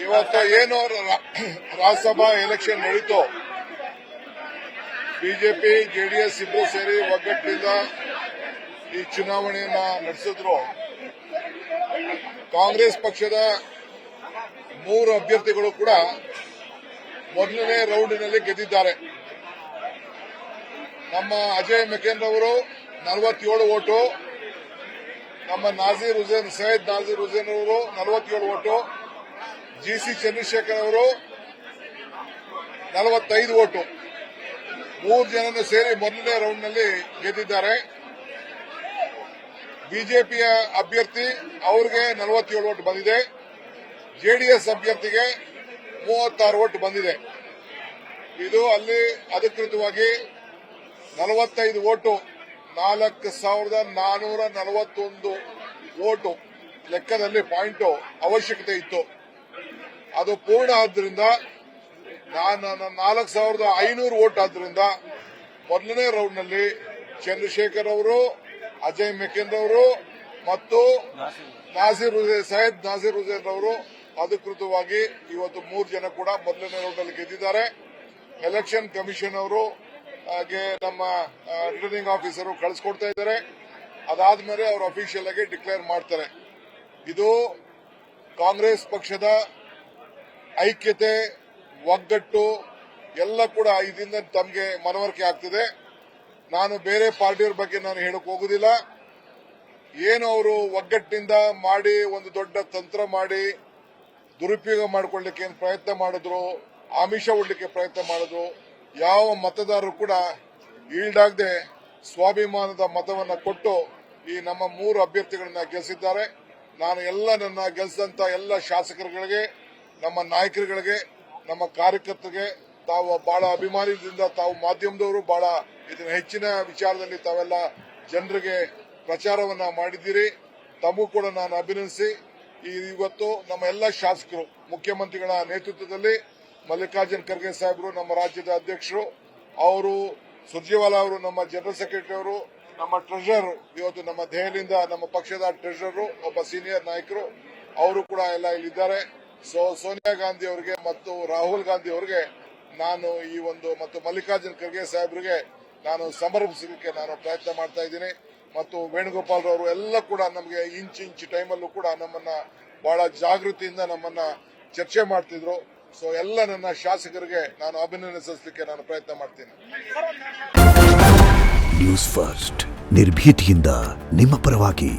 ಇವತ್ತು ಏನು ರಾಜ್ಯಸಭಾ ಎಲೆಕ್ಷನ್ ನಡೀತು, ಬಿಜೆಪಿ ಜೆಡಿಎಸ್ ಇಬ್ಬರು ಸೇರಿ ಒಗ್ಗಟ್ಟಿನಿಂದ ಈ ಚುನಾವಣೆಯನ್ನ ನಡೆಸಿದ್ರು. ಕಾಂಗ್ರೆಸ್ ಪಕ್ಷದ 3 ಅಭ್ಯರ್ಥಿಗಳು ಕೂಡ ಮೊದಲನೇ ರೌಂಡ್ನಲ್ಲಿ ಗೆದ್ದಿದ್ದಾರೆ. ನಮ್ಮ ಅಜಯ್ ಮೆಕೆನ್ ಅವರು 47 ಓಟು, ನಮ್ಮ ಸೈಯದ್ ನಾಜೀರ್ ಹುಸೇನ್ ಅವರು 47 ಓಟು, ಜಿಸಿ ಚಂದ್ರಶೇಖರ್ ಅವರು 45 ಓಟು, 3 ಜನನು ಸೇರಿ ಮೊದಲನೇ ರೌಂಡ್ನಲ್ಲಿ ಗೆದ್ದಿದ್ದಾರೆ. ಬಿಜೆಪಿಯ ಅಭ್ಯರ್ಥಿ ಅವರಿಗೆ 47 ಓಟ್ ಬಂದಿದೆ, ಜೆಡಿಎಸ್ ಅಭ್ಯರ್ಥಿಗೆ 36 ಓಟ್ ಬಂದಿದೆ. ಇದು ಅಲ್ಲಿ ಅಧಿಕೃತವಾಗಿ 45 ಓಟು, 4441 ಓಟು ಲೆಕ್ಕದಲ್ಲಿ ಪಾಯಿಂಟ್ ಅವಶ್ಯಕತೆ ಇತ್ತು. ಅದು ಪೂರ್ಣ ಆದ್ದರಿಂದ 4500 ಓಟ್ ಆದ್ದರಿಂದ ಮೊದಲನೇ ರೌಂಡ್ನಲ್ಲಿ ಚಂದ್ರಶೇಖರ್ ಅವರು, ಅಜಯ್ ಮೆಕೆನ್ ಅವರು ಮತ್ತು ಸೈಯದ್ ನಾಜೀರ್ ಹುಸೇನ್ ಅವರು ಅಧಿಕೃತವಾಗಿ ಇವತ್ತು 3 ಜನ ಕೂಡ ಮೊದಲನೇ ರೌಂಡ್ನಲ್ಲಿ ಗೆದ್ದಿದ್ದಾರೆ. ಎಲೆಕ್ಷನ್ ಕಮಿಷನ್ ಅವರು ಹಾಗೆ ನಮ್ಮ ರಿಟರ್ನಿಂಗ್ ಆಫೀಸರ್ ಕಳಿಸ್ಕೊಡ್ತಾ ಇದ್ದಾರೆ. ಅದಾದ್ಮೇಲೆ ಅವರು ಅಫಿಷಿಯಲ್ ಆಗಿ ಡಿಕ್ಲೇರ್ ಮಾಡ್ತಾರೆ. ಇದು ಕಾಂಗ್ರೆಸ್ ಪಕ್ಷದ ಐಕ್ಯತೆ, ಒಗ್ಗಟ್ಟು ಎಲ್ಲ ಕೂಡ ಇದರಿಂದ ತಮಗೆ ಮನವರಿಕೆ ಆಗ್ತಿದೆ. ನಾನು ಬೇರೆ ಪಾರ್ಟಿಯವರ ಬಗ್ಗೆ ನಾನು ಹೇಳಕ್ ಹೋಗುದಿಲ್ಲ. ಏನು ಅವರು ಒಗ್ಗಟ್ಟಿನಿಂದ ಮಾಡಿ ಒಂದು ದೊಡ್ಡ ತಂತ್ರ ಮಾಡಿ ದುರುಪಯೋಗ ಮಾಡಿಕೊಳ್ಳಲಿಕ್ಕೆ ಏನು ಪ್ರಯತ್ನ ಮಾಡಿದ್ರು, ಆಮಿಷ ಒಡ್ಲಿಕ್ಕೆ ಪ್ರಯತ್ನ ಮಾಡಿದ್ರು, ಯಾವ ಮತದಾರರು ಕೂಡ ಈಲ್ಡಾಗದೆ ಸ್ವಾಭಿಮಾನದ ಮತವನ್ನ ಕೊಟ್ಟು ಈ ನಮ್ಮ 3 ಅಭ್ಯರ್ಥಿಗಳನ್ನ ಗೆಲ್ಲಿಸಿದ್ದಾರೆ. ನಾನು ನನ್ನ ಗೆಲ್ಲಿಸಿದಂತ ಎಲ್ಲ ಶಾಸಕರುಗಳಿಗೆ, ನಮ್ಮ ನಾಯಕರುಗಳಿಗೆ, ನಮ್ಮ ಕಾರ್ಯಕರ್ತರಿಗೆ ತಾವು ಬಹಳ ಅಭಿಮಾನದಿಂದ ತಾವು ಮಾಧ್ಯಮದವರು ಬಹಳ ಇದನ್ನ ಹೆಚ್ಚಿನ ವಿಚಾರದಲ್ಲಿ ತಾವೆಲ್ಲ ಜನರಿಗೆ ಪ್ರಚಾರವನ್ನ ಮಾಡಿದ್ದೀರಿ. ತಮಗೂ ಕೂಡ ನಾನು ಅಭಿನಂದಿಸಿ ಇವತ್ತು ನಮ್ಮ ಎಲ್ಲ ಶಾಸಕರು ಮುಖ್ಯಮಂತ್ರಿಗಳ ನೇತೃತ್ವದಲ್ಲಿ ಮಲ್ಲಿಕಾರ್ಜುನ್ ಖರ್ಗೆ ಸಾಹೇಬರು ನಮ್ಮ ರಾಜ್ಯದ ಅಧ್ಯಕ್ಷರು, ಅವರು ಸುರ್ಜೇವಾಲಾ ಅವರು ನಮ್ಮ ಜನರಲ್ ಸೆಕ್ರೆಟರಿ ಅವರು, ನಮ್ಮ ಟ್ರೆಷರರ್ ಇವತ್ತು ನಮ್ಮ ದೆಹಲಿಯಿಂದ ನಮ್ಮ ಪಕ್ಷದ ಟ್ರೆಷರರ್ ಒಬ್ಬ ಸೀನಿಯರ್ ನಾಯಕರು ಅವರು ಕೂಡ ಎಲ್ಲ ಇಲ್ಲಿದ್ದಾರೆ. ಸೋನಿಯಾ ಗಾಂಧಿ ಅವರಿಗೆ ಮತ್ತು ರಾಹುಲ್ ಗಾಂಧಿ ಅವರಿಗೆ ನಾನು ಈ ಒಂದು ಮತ್ತು ಮಲ್ಲಿಕಾರ್ಜುನ್ ಖರ್ಗೆ ಸಾಹೇಬರಿಗೆ ನಾನು ಸಮರ್ಪಿಸಲಿಕ್ಕೆ ನಾನು ಪ್ರಯತ್ನ ಮಾಡ್ತಾ ಇದ್ದೀನಿ. ಮತ್ತು ವೇಣುಗೋಪಾಲ್ ಅವರು ಎಲ್ಲ ಕೂಡ ನಮಗೆ ಇಂಚ್ ಟೈಮಲ್ಲೂ ಕೂಡ ನಮ್ಮನ್ನ ಬಹಳ ಜಾಗೃತಿಯಿಂದ ನಮ್ಮನ್ನ ಚರ್ಚೆ ಮಾಡ್ತಿದ್ರು. ಎಲ್ಲ ನನ್ನ ಶಾಸಕರಿಗೆ ನಾನು ಅಭಿನಂದಿಸಲಿಕ್ಕೆ ನಾನು ಪ್ರಯತ್ನ ಮಾಡ್ತೀನಿ. ನ್ಯೂಸ್ ಫಸ್ಟ್ ನಿರ್ಭೀತಿಯಿಂದ ನಿಮ್ಮ ಪರವಾಗಿ.